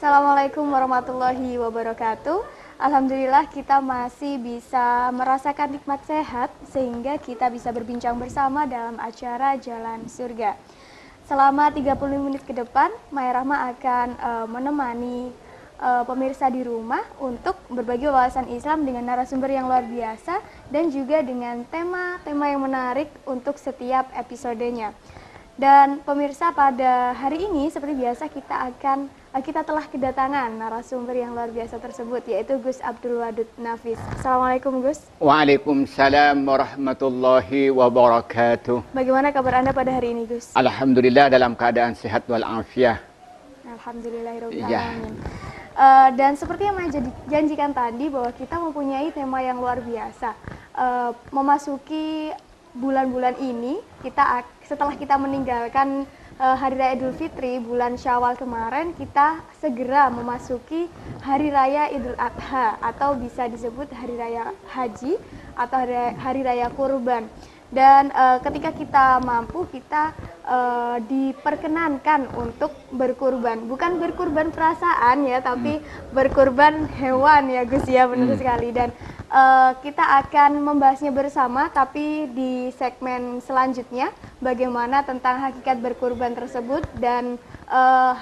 Assalamualaikum warahmatullahi wabarakatuh. Alhamdulillah kita masih bisa merasakan nikmat sehat sehingga kita bisa berbincang bersama dalam acara Jalan Surga. Selama 30 menit ke depan, Maya Rahma akan menemani pemirsa di rumah untuk berbagi wawasan Islam dengan narasumber yang luar biasa dan juga dengan tema-tema yang menarik untuk setiap episodenya. Dan pemirsa, pada hari ini seperti biasa kita telah kedatangan narasumber yang luar biasa tersebut, yaitu Gus Abdul Wadud Nafis. Assalamualaikum Gus. Waalaikumsalam warahmatullahi wabarakatuh. Bagaimana kabar Anda pada hari ini Gus? Alhamdulillah dalam keadaan sehat walafiat. Alhamdulillahirabbil Ya. alamin. Dan seperti yang Maya janjikan tadi bahwa kita mempunyai tema yang luar biasa. Memasuki bulan-bulan ini, setelah kita meninggalkan Hari Raya Idul Fitri, bulan Syawal kemarin, kita segera memasuki Hari Raya Idul Adha atau bisa disebut Hari Raya Haji atau Hari Raya Kurban. Dan ketika kita mampu, kita diperkenankan untuk berkurban. Bukan berkurban perasaan ya, tapi berkurban hewan ya Gus ya, benar sekali. Dan kita akan membahasnya bersama, tapi di segmen selanjutnya bagaimana tentang hakikat berkurban tersebut dan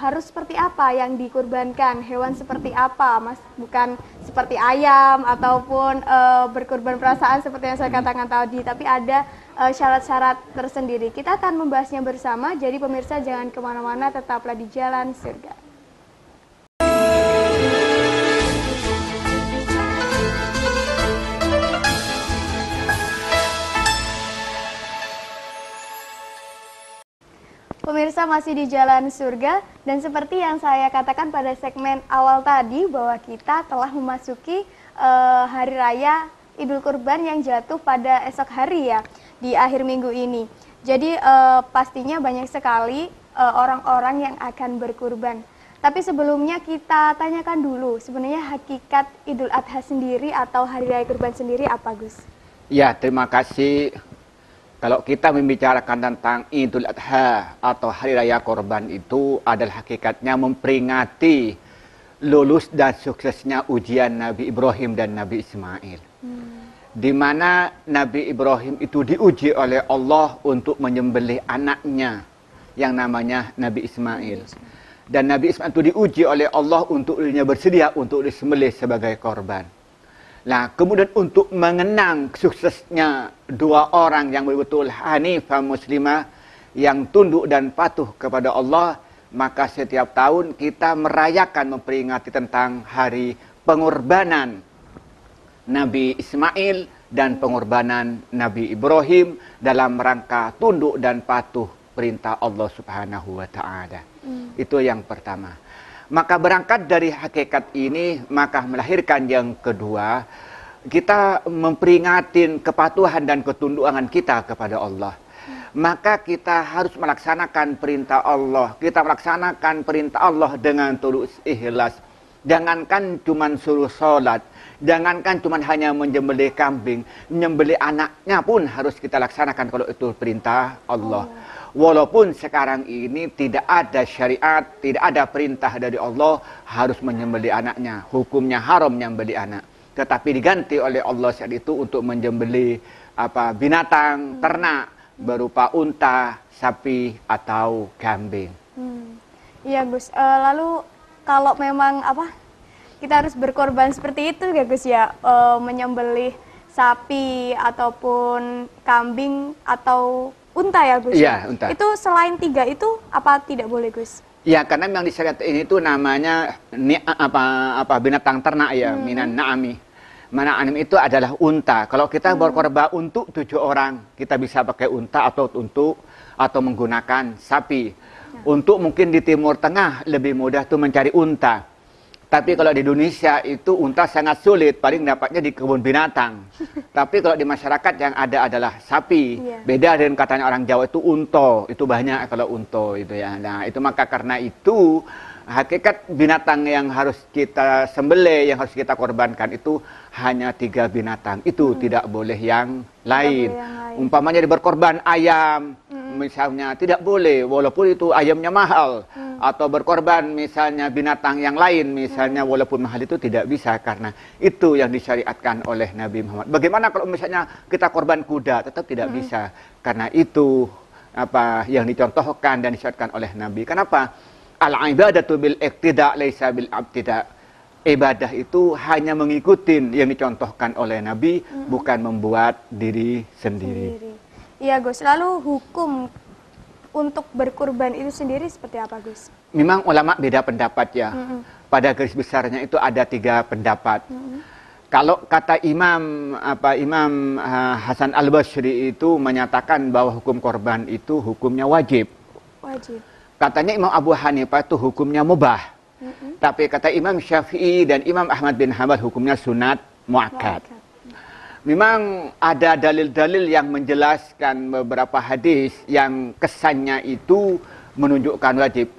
harus seperti apa yang dikurbankan, hewan seperti apa, Mas, bukan seperti ayam ataupun berkurban perasaan seperti yang saya katakan tadi, tapi ada syarat-syarat tersendiri. Kita akan membahasnya bersama, jadi pemirsa jangan kemana-mana, tetaplah di Jalan Surga. Pemirsa masih di Jalan Surga, dan seperti yang saya katakan pada segmen awal tadi bahwa kita telah memasuki Hari Raya Idul Kurban yang jatuh pada esok hari ya, di akhir minggu ini. Jadi pastinya banyak sekali orang-orang yang akan berkurban. Tapi sebelumnya kita tanyakan dulu, sebenarnya hakikat Idul Adha sendiri atau Hari Raya Kurban sendiri apa Gus? Ya, terima kasih. Kalau kita membicarakan tentang Idul Adha atau Hari Raya Kurban, itu adalah hakikatnya memperingati lulus dan suksesnya ujian Nabi Ibrahim dan Nabi Ismail. Di mana Nabi Ibrahim itu diuji oleh Allah untuk menyembelih anaknya yang namanya Nabi Ismail. Dan Nabi Ismail itu diuji oleh Allah untuk dirinya bersedia untuk disembelih sebagai korban. Nah, kemudian untuk mengenang suksesnya dua orang yang betul-betul hanifah muslimah yang tunduk dan patuh kepada Allah, maka setiap tahun kita merayakan memperingati tentang hari pengorbanan Nabi Ismail dan pengorbanan Nabi Ibrahim dalam rangka tunduk dan patuh perintah Allah Subhanahu wa taala. Itu yang pertama. Maka berangkat dari hakikat ini, maka melahirkan yang kedua, kita memperingatin kepatuhan dan ketundukan kita kepada Allah. Maka kita harus melaksanakan perintah Allah. Kita melaksanakan perintah Allah dengan tulus ikhlas. Jangankan cuma suruh sholat, jangankan cuma hanya menyembelih kambing, menyembelih anaknya pun harus kita laksanakan kalau itu perintah Allah. Walaupun sekarang ini tidak ada syariat, tidak ada perintah dari Allah harus menyembelih anaknya. Hukumnya haram menyembelih anak. Tetapi diganti oleh Allah saat itu untuk menyembelih binatang ternak berupa unta, sapi atau kambing. Iya Gus. Lalu kalau memang kita harus berkorban seperti itu ya Gus ya, menyembelih sapi ataupun kambing atau unta ya Gus? Iya, unta. Itu selain 3 itu apa tidak boleh Gus? Ya, karena yang di syariat ini itu namanya binatang ternak ya, minan na'ami. Mana anim itu adalah unta. Kalau kita berkorban untuk 7 orang, kita bisa pakai unta atau menggunakan sapi. Untuk mungkin di Timur Tengah lebih mudah tuh mencari unta. Tapi kalau di Indonesia itu unta sangat sulit, paling dapatnya di kebun binatang. Tapi kalau di masyarakat yang ada adalah sapi. Beda dengan katanya orang Jawa itu unto, itu banyak kalau unto itu ya. Nah, itu maka karena itu hakikat binatang yang harus kita sembelih, yang harus kita korbankan itu hanya 3 binatang. Itu tidak boleh yang lain. Umpamanya berkorban ayam, misalnya tidak boleh walaupun itu ayamnya mahal, atau berkorban misalnya binatang yang lain misalnya walaupun mahal, itu tidak bisa karena itu yang disyariatkan oleh Nabi Muhammad. Bagaimana kalau misalnya kita korban kuda? Tetap tidak bisa karena itu apa yang dicontohkan dan disyariatkan oleh Nabi. Kenapa? Al-ibadatu bil iqtida laisa bil abtida. Ibadah itu hanya mengikuti yang dicontohkan oleh Nabi, bukan membuat diri sendiri. Iya Gus, lalu hukum untuk berkurban itu sendiri seperti apa Gus? Memang ulama beda pendapat ya. Pada garis besarnya itu ada 3 pendapat. Kalau kata Imam Hasan Al-Basri itu menyatakan bahwa hukum korban itu hukumnya wajib. Wajib. Katanya Imam Abu Hanifah itu hukumnya mubah. Tapi kata Imam Syafi'i dan Imam Ahmad bin Hanbal hukumnya sunat muakkad. Memang ada dalil-dalil yang menjelaskan beberapa hadis yang kesannya itu menunjukkan wajib.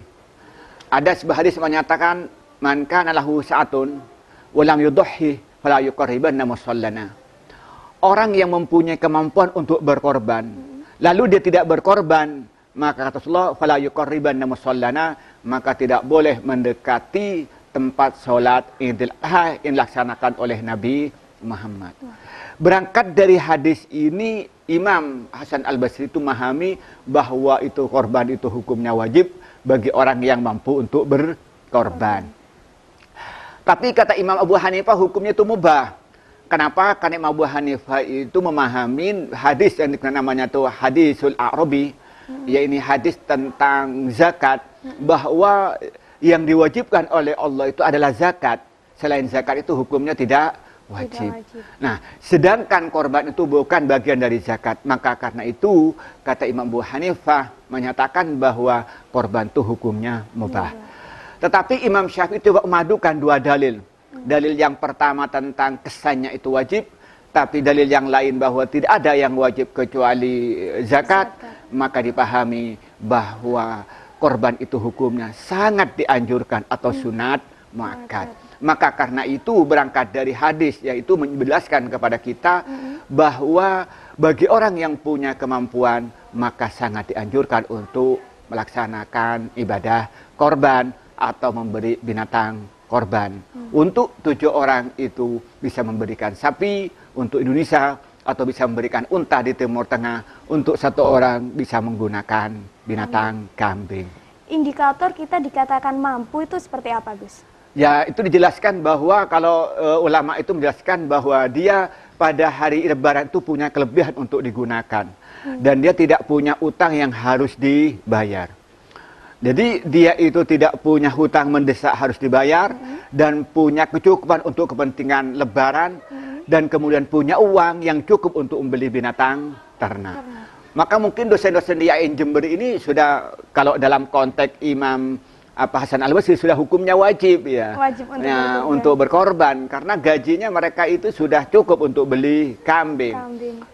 Ada sebuah hadis menyatakan man kana lahu sa'atun wa lam yudhhi fala yuqarribanna musallana. Orang yang mempunyai kemampuan untuk berkorban, lalu dia tidak berkorban, maka kata Rasulullah fala yuqarribanna musallana, maka tidak boleh mendekati tempat sholat Idul Adha yang dilaksanakan oleh Nabi Muhammad. Berangkat dari hadis ini, Imam Hasan Al-Basri itu memahami bahwa itu korban itu hukumnya wajib bagi orang yang mampu untuk berkorban. Tapi kata Imam Abu Hanifah hukumnya itu mubah. Kenapa? Karena Imam Abu Hanifah itu memahami hadis yang namanya itu hadisul A'rabi, yaitu hadis tentang zakat, bahwa yang diwajibkan oleh Allah itu adalah zakat. Selain zakat itu hukumnya tidak wajib. Nah, sedangkan korban itu bukan bagian dari zakat. Maka karena itu, kata Imam Abu Hanifah menyatakan bahwa korban itu hukumnya mubah. Tetapi Imam Syafi'i coba memadukan 2 dalil. Dalil yang pertama tentang kesannya itu wajib, tapi dalil yang lain bahwa tidak ada yang wajib kecuali zakat. Maka dipahami bahwa korban itu hukumnya sangat dianjurkan atau sunat muakkad. Maka karena itu berangkat dari hadis, yaitu menjelaskan kepada kita bahwa bagi orang yang punya kemampuan, maka sangat dianjurkan untuk melaksanakan ibadah korban atau memberi binatang korban. Untuk 7 orang itu bisa memberikan sapi untuk Indonesia, atau bisa memberikan unta di Timur Tengah. Untuk 1 orang bisa menggunakan binatang kambing. Indikator kita dikatakan mampu itu seperti apa Gus? Ya, itu dijelaskan bahwa kalau ulama itu menjelaskan bahwa dia pada hari Lebaran itu punya kelebihan untuk digunakan. Dan dia tidak punya utang yang harus dibayar. Jadi dia itu tidak punya hutang mendesak harus dibayar, dan punya kecukupan untuk kepentingan Lebaran, dan kemudian punya uang yang cukup untuk membeli binatang ternak. Maka mungkin dosen-dosen di IAIN Jember ini sudah, kalau dalam konteks Imam Hasan Al-Basri, sudah hukumnya wajib ya. Wajib untuk berkorban karena gajinya mereka itu sudah cukup untuk beli kambing.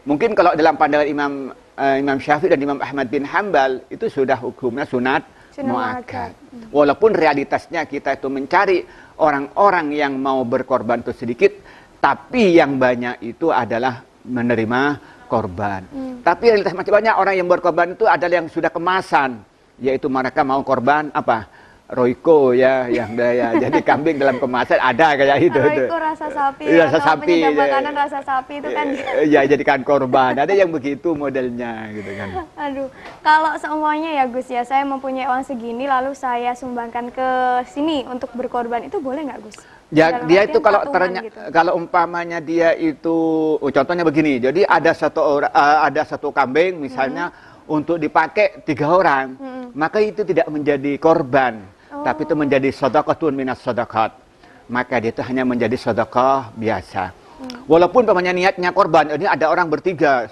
Mungkin kalau dalam pandangan Imam Syafi'i dan Imam Ahmad bin Hanbal itu sudah hukumnya sunat muakkad. Walaupun realitasnya kita itu mencari orang-orang yang mau berkorban itu sedikit, tapi yang banyak itu adalah menerima korban. Tapi realitas masih banyak orang yang berkorban itu adalah yang sudah kemasan, yaitu mereka mau korban apa? Royco ya, yang daya. Jadi kambing dalam kemasan ada kayak itu. Royco rasa sapi, rasa sapi. Makanan rasa sapi itu kan. Ya, jadikan korban. Ada yang begitu modelnya gitu kan. Aduh, kalau semuanya ya Gus ya, saya mempunyai uang segini lalu saya sumbangkan ke sini untuk berkorban, itu boleh nggak Gus? Ya, dia itu kalau kalau umpamanya dia itu, contohnya begini. Jadi ada satu kambing misalnya untuk dipakai 3 orang, maka itu tidak menjadi korban. Tapi itu menjadi sedekahun minas sedekhat. Maka dia itu hanya menjadi sedekah biasa. Walaupun pamannya niatnya korban, ini ada orang bertiga,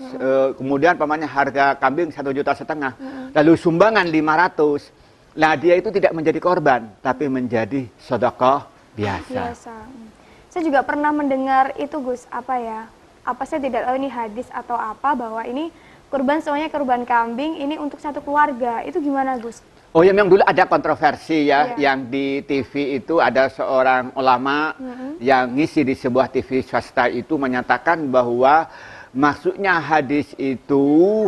kemudian pamannya harga kambing 1,5 juta, lalu sumbangan 500. Nah, dia itu tidak menjadi korban, tapi menjadi sedekah biasa. Saya juga pernah mendengar itu Gus, saya tidak tahu ini hadis atau apa, bahwa ini kurban semuanya kurban kambing, ini untuk satu keluarga. Itu gimana Gus? Oh ya, memang dulu ada kontroversi ya, yang di TV itu ada seorang ulama yang ngisi di sebuah TV swasta itu menyatakan bahwa maksudnya hadis itu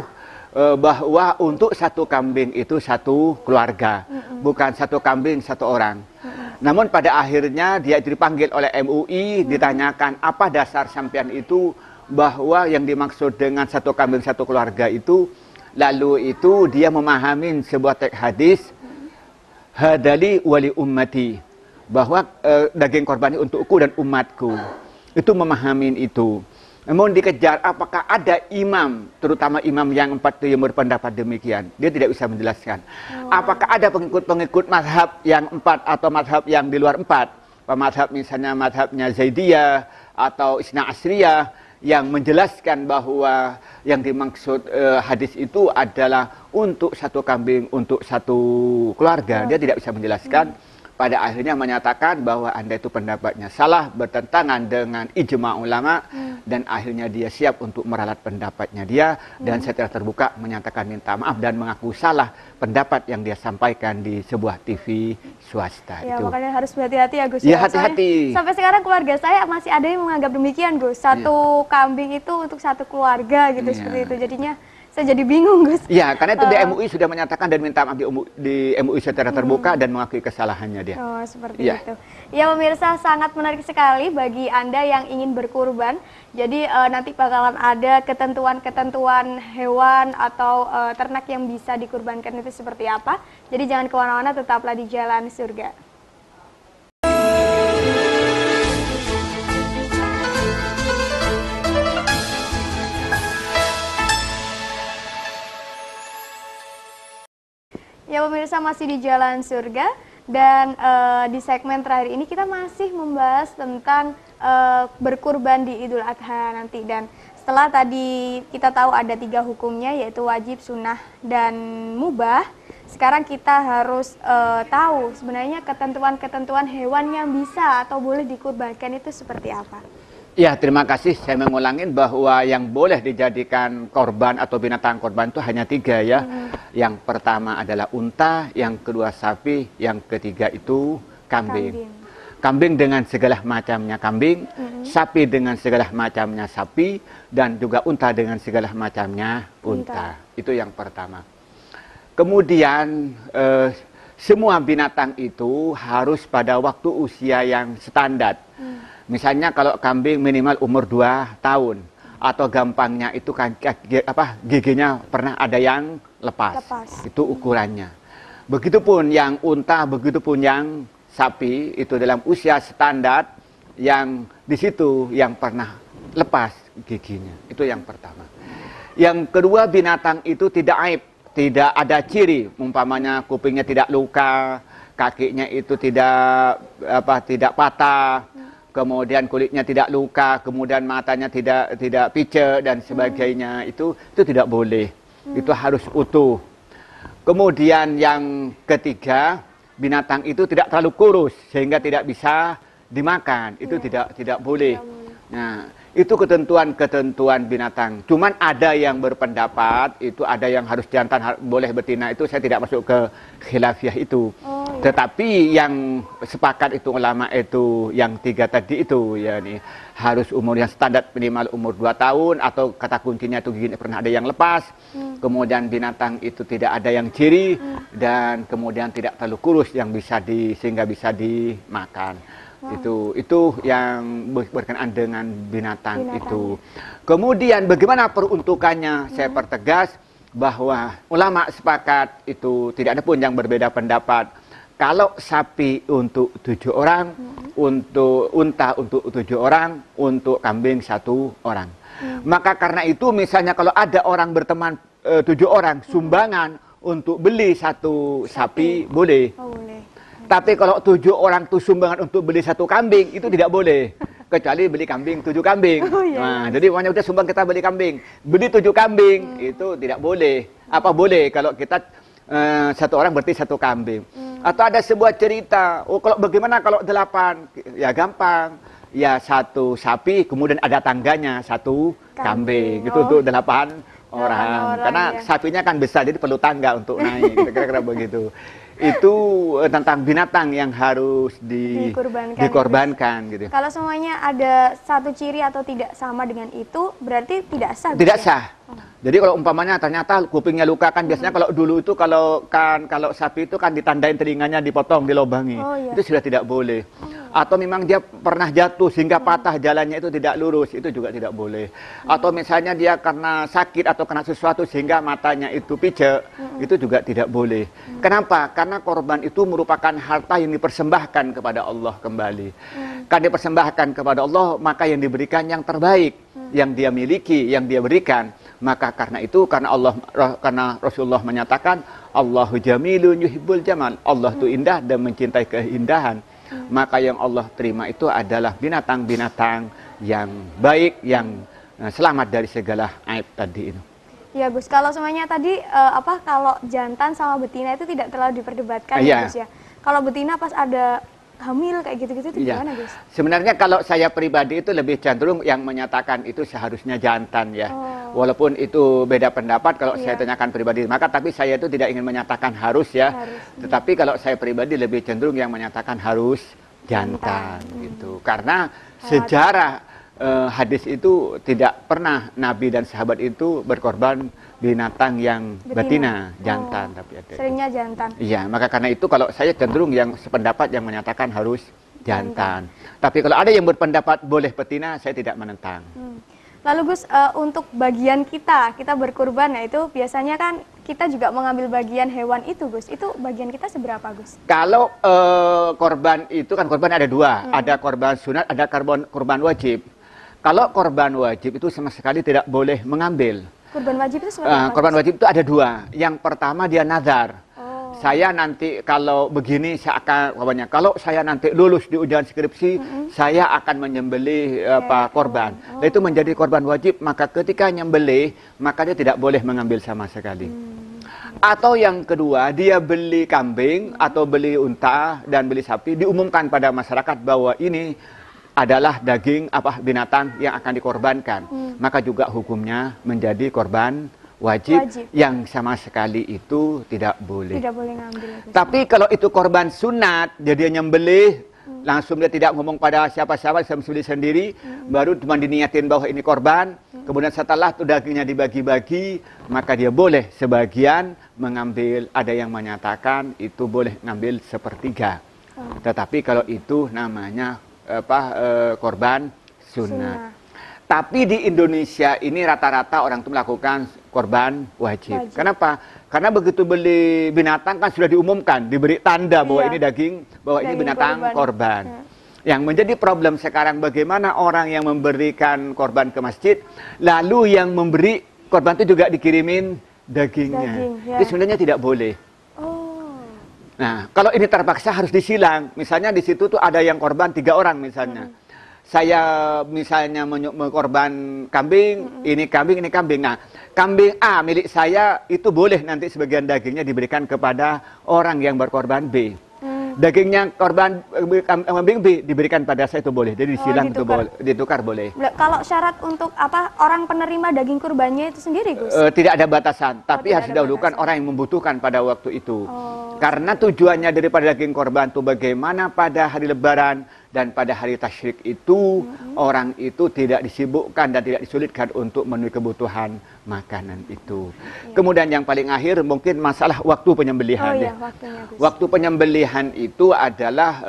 bahwa untuk satu kambing itu satu keluarga, bukan satu kambing satu orang. Namun pada akhirnya dia dipanggil oleh MUI, ditanyakan apa dasar sampean itu bahwa yang dimaksud dengan satu kambing satu keluarga itu, lalu itu dia memahami sebuah teks hadis, hadali wali ummati, bahwa daging korban ini untukku dan umatku. Itu memahami itu. Namun dikejar apakah ada imam, terutama imam yang 4 yang berpendapat demikian. Dia tidak bisa menjelaskan. Apakah ada pengikut-pengikut mazhab yang 4 atau mazhab yang di luar 4? Mazhab misalnya mazhabnya Zaidiyah atau Isna Asriyah yang menjelaskan bahwa yang dimaksud hadis itu adalah untuk satu kambing, untuk satu keluarga. Dia tidak bisa menjelaskan. Pada akhirnya menyatakan bahwa Anda itu pendapatnya salah, bertentangan dengan ijma ulama, dan akhirnya dia siap untuk meralat pendapatnya dia, dan secara terbuka menyatakan minta maaf dan mengaku salah pendapat yang dia sampaikan di sebuah TV swasta. Ya, itu. makanya harus berhati-hati ya Gus. Ya, hati-hati. Sampai sekarang keluarga saya masih ada yang menganggap demikian Gus. Satu kambing itu untuk satu keluarga gitu, seperti itu. Jadinya saya jadi bingung Gus. Ya, karena itu di MUI sudah menyatakan dan minta maaf di MUI secara terbuka dan mengakui kesalahannya dia. Oh, seperti itu. Ya, pemirsa, sangat menarik sekali bagi Anda yang ingin berkurban. Jadi nanti bakalan ada ketentuan-ketentuan hewan atau ternak yang bisa dikurbankan itu seperti apa. Jadi jangan kemana-mana, tetaplah di Jalan Surga. Ya, pemirsa, masih di Jalan Surga, dan di segmen terakhir ini kita masih membahas tentang berkurban di Idul Adha nanti. Dan setelah tadi kita tahu ada 3 hukumnya, yaitu wajib, sunnah, dan mubah. Sekarang kita harus tahu sebenarnya ketentuan-ketentuan hewan yang bisa atau boleh dikurbankan itu seperti apa. Ya, terima kasih. Saya mengulangin bahwa yang boleh dijadikan korban atau binatang korban itu hanya 3 ya. Yang pertama adalah unta, yang kedua sapi, yang ketiga itu kambing. Kambing dengan segala macamnya kambing, sapi dengan segala macamnya sapi, dan juga unta dengan segala macamnya unta. Itu yang pertama. Kemudian semua binatang itu harus pada waktu usia yang standar. Misalnya kalau kambing minimal umur 2 tahun, atau gampangnya itu kan giginya pernah ada yang lepas. Itu ukurannya. Begitupun yang unta, begitupun yang sapi itu dalam usia standar yang di situ yang pernah lepas giginya. Itu yang pertama. Yang kedua, binatang itu tidak aib, tidak ada ciri, umpamanya kupingnya tidak luka, kakinya itu tidak patah. Kemudian kulitnya tidak luka, kemudian matanya tidak picek dan sebagainya, itu tidak boleh. Itu harus utuh. Kemudian yang ketiga, binatang itu tidak terlalu kurus sehingga tidak bisa dimakan. Itu tidak boleh. Nah, itu ketentuan binatang. Cuman ada yang berpendapat itu ada yang harus jantan boleh betina, itu saya tidak masuk ke khilafiyah itu. Tetapi yang sepakat itu ulama itu yang 3 tadi itu, ya nih, harus umur yang standar minimal umur 2 tahun, atau kata kuncinya itu gini, pernah ada yang lepas. Kemudian binatang itu tidak ada yang ciri, dan kemudian tidak terlalu kurus yang sehingga bisa dimakan. Itu yang berkenaan dengan binatang itu. Kemudian bagaimana peruntukannya? Saya pertegas bahwa ulama sepakat itu tidak ada pun yang berbeda pendapat. Kalau sapi untuk 7 orang, untuk unta untuk 7 orang, untuk kambing 1 orang. Maka karena itu misalnya kalau ada orang berteman 7 orang, sumbangan untuk beli 1 sapi boleh. Tapi kalau 7 orang itu sumbangan untuk beli 1 kambing, itu tidak boleh. Kecuali beli kambing 7 kambing. Nah, jadi pokoknya udah sumbang kita beli kambing. Beli 7 kambing, itu tidak boleh. Apa boleh kalau kita 1 orang berarti 1 kambing. Atau ada sebuah cerita, kalau bagaimana kalau 8? Ya gampang. Ya 1 sapi, kemudian ada tangganya 1 kambing. Itu untuk 8 orang. Karena sapinya kan besar, jadi perlu tangga untuk naik. Kira-kira begitu. Itu tentang binatang yang harus dikorbankan gitu. Kalau semuanya ada 1 ciri atau tidak sama dengan itu, berarti tidak sah. Tidak sah. Jadi kalau umpamanya ternyata kupingnya luka kan biasanya kalau dulu itu kalau sapi itu kan ditandain telinganya dipotong, dilobangi. Oh, iya. Itu sudah tidak boleh. Atau memang dia pernah jatuh sehingga patah jalannya itu tidak lurus, itu juga tidak boleh. Atau misalnya dia karena sakit atau kena sesuatu sehingga matanya itu picek, itu juga tidak boleh. Kenapa? Karena korban itu merupakan harta yang dipersembahkan kepada Allah kembali. Karena dipersembahkan kepada Allah, maka yang diberikan yang terbaik, yang dia miliki, yang dia berikan. Maka karena itu, karena Rasulullah menyatakan Allahu jamilun yuhibbul jamal, Allah itu indah dan mencintai keindahan. Maka yang Allah terima itu adalah binatang-binatang yang baik, yang selamat dari segala aib tadi itu. Ya Gus, kalau semuanya tadi kalau jantan sama betina itu tidak terlalu diperdebatkan ya Gus ya. Kalau betina pas ada hamil kayak gitu-gitu itu gimana Gus? Sebenarnya kalau saya pribadi itu lebih cenderung yang menyatakan itu seharusnya jantan ya. Walaupun itu beda pendapat kalau saya tanyakan pribadi. Tapi saya itu tidak ingin menyatakan harus ya. Tetapi kalau saya pribadi lebih cenderung yang menyatakan harus jantan gitu. Karena sejarah hadis itu tidak pernah Nabi dan sahabat itu berkorban binatang yang betina, jantan tapi ada. Seringnya jantan. Iya, maka karena itu kalau saya cenderung yang sependapat yang menyatakan harus jantan. Tapi kalau ada yang berpendapat boleh betina, saya tidak menentang. Lalu Gus, untuk bagian kita berkurban ya itu biasanya kan kita juga mengambil bagian hewan itu Gus. Itu bagian kita seberapa Gus? Kalau korban itu kan korban ada dua, ada korban sunat, ada korban wajib. Kalau korban wajib itu sama sekali tidak boleh mengambil. Korban wajib itu seperti apa? Korban wajib itu ada dua. Yang pertama dia nazar. Saya nanti kalau begini saya akan kalau saya nanti lulus di ujian skripsi, saya akan menyembelih korban. Nah, itu menjadi korban wajib, maka ketika nyembelih maka dia tidak boleh mengambil sama sekali. Atau yang kedua, dia beli kambing atau beli unta dan beli sapi, diumumkan pada masyarakat bahwa ini adalah daging binatang yang akan dikorbankan. Maka juga hukumnya menjadi korban wajib yang sama sekali itu tidak boleh. Tidak boleh ngambil. Tapi kalau itu korban sunat, dia nyembelih, langsung dia tidak ngomong pada siapa-siapa, sembelih sendiri, baru cuma diniatin bahwa ini korban, kemudian setelah itu dagingnya dibagi-bagi, maka dia boleh sebagian mengambil, ada yang menyatakan itu boleh ngambil sepertiga. Tetapi kalau itu namanya korban sunat. Tapi di Indonesia ini rata-rata orang itu melakukan korban wajib. Kenapa? Karena begitu beli binatang kan sudah diumumkan, diberi tanda bahwa ini daging, bahwa ini binatang korban. Yang menjadi problem sekarang bagaimana orang yang memberikan korban ke masjid, lalu yang memberi korban itu juga dikirimin dagingnya. Itu sebenarnya tidak boleh. Nah, kalau ini terpaksa harus disilang. Misalnya di situ tuh ada yang korban 3 orang misalnya. Saya misalnya korban kambing, ini kambing, ini kambing. Nah, kambing A milik saya itu boleh nanti sebagian dagingnya diberikan kepada orang yang berkorban B. Dagingnya korban kambing B diberikan pada saya itu boleh. Jadi disilang itu boleh, ditukar boleh. Kalau syarat untuk orang penerima daging kurbannya itu sendiri, Gus? Tidak ada batasan, tapi harus didahulukan orang yang membutuhkan pada waktu itu. Karena tujuannya daripada daging korban itu bagaimana pada hari Lebaran dan pada hari tasyrik itu orang itu tidak disibukkan dan tidak disulitkan untuk memenuhi kebutuhan makanan itu. Kemudian yang paling akhir mungkin masalah waktu penyembelihan. Waktu penyembelihan itu adalah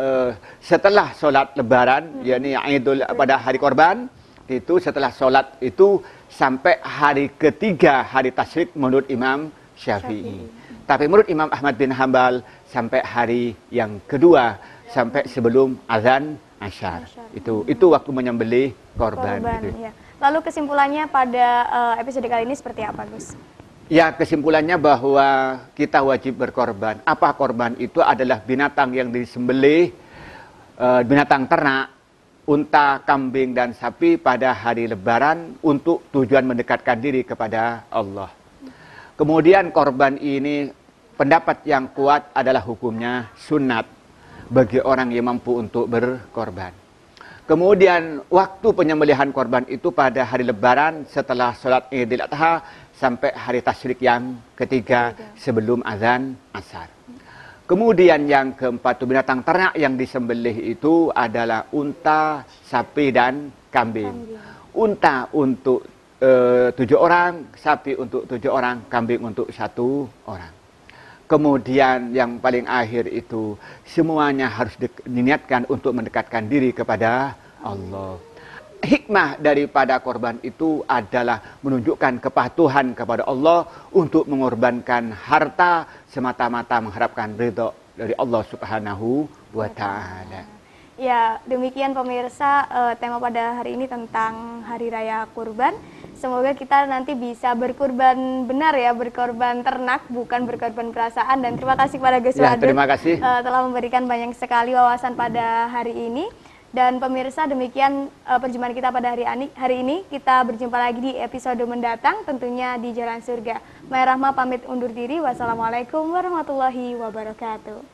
setelah sholat Lebaran, yakni Idul pada hari korban itu setelah sholat itu sampai hari ketiga hari tasyrik menurut Imam Syafi'i. Tapi menurut Imam Ahmad bin Hambal sampai hari yang kedua, sampai sebelum azan asyar. Itu waktu menyembelih korban. Ya. Lalu kesimpulannya pada episode kali ini seperti apa, Gus? Ya, kesimpulannya bahwa kita wajib berkorban. Apa korban? Itu adalah binatang yang disembelih, binatang ternak, unta, kambing, dan sapi pada hari Lebaran untuk tujuan mendekatkan diri kepada Allah. Kemudian korban ini pendapat yang kuat adalah hukumnya sunat bagi orang yang mampu untuk berkorban. Kemudian waktu penyembelihan korban itu pada hari Lebaran setelah sholat Idul Adha sampai hari tasyrik yang ketiga sebelum azan asar. Kemudian yang keempat binatang ternak yang disembelih itu adalah unta, sapi, dan kambing. Unta untuk 7 orang, sapi untuk 7 orang, kambing untuk 1 orang. Kemudian yang paling akhir itu semuanya harus diniatkan untuk mendekatkan diri kepada Allah. Hikmah daripada korban itu adalah menunjukkan kepatuhan kepada Allah untuk mengorbankan harta semata-mata mengharapkan ridho dari Allah Subhanahu wa Ta'ala. Ya, demikian pemirsa tema pada hari ini tentang Hari Raya Kurban. Semoga kita nanti bisa berkurban benar ya, berkorban ternak, bukan berkorban perasaan. Dan terima kasih kepada Gus Wadud, terima kasih. Telah memberikan banyak sekali wawasan pada hari ini. Dan pemirsa, demikian perjumpaan kita pada hari ini. Kita berjumpa lagi di episode mendatang, tentunya di Jalan Surga. Maya Rahma pamit undur diri. Wassalamualaikum warahmatullahi wabarakatuh.